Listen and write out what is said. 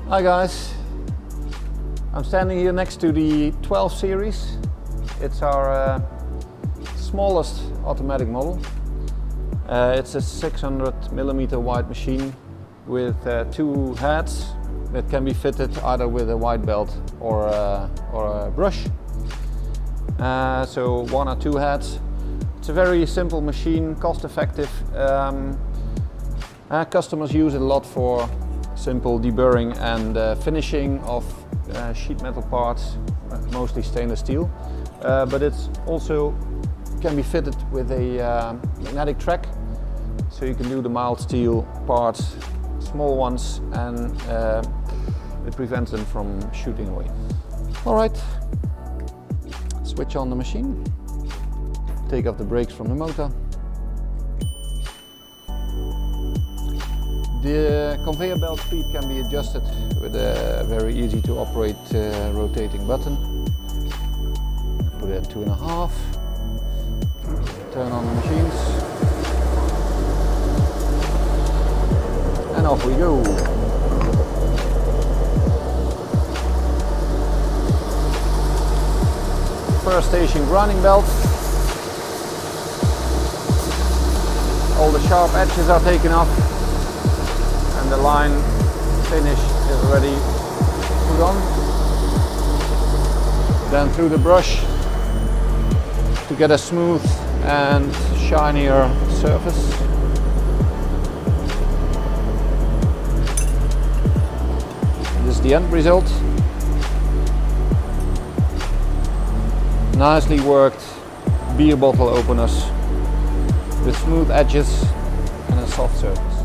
Hi guys, I'm standing here next to the 12 series. It's our smallest automatic model. It's a 600mm wide machine with two heads that can be fitted either with a white belt or a brush. So one or two heads. It's a very simple machine, cost effective. Customers use it a lot for simple deburring and finishing of sheet metal parts, mostly stainless steel. But it's also can be fitted with a magnetic track, so you can do the mild steel parts, small ones, and it prevents them from shooting away. Alright, switch on the machine, take off the brakes from the motor. The conveyor belt speed can be adjusted with a very easy to operate rotating button. Put it at 2.5. Turn on the machines. And off we go. First station, grinding belt. All the sharp edges are taken off. And the line finish is already put on. Then through the brush to get a smooth and shinier surface. This is the end result. Nicely worked beer bottle openers with smooth edges and a soft surface.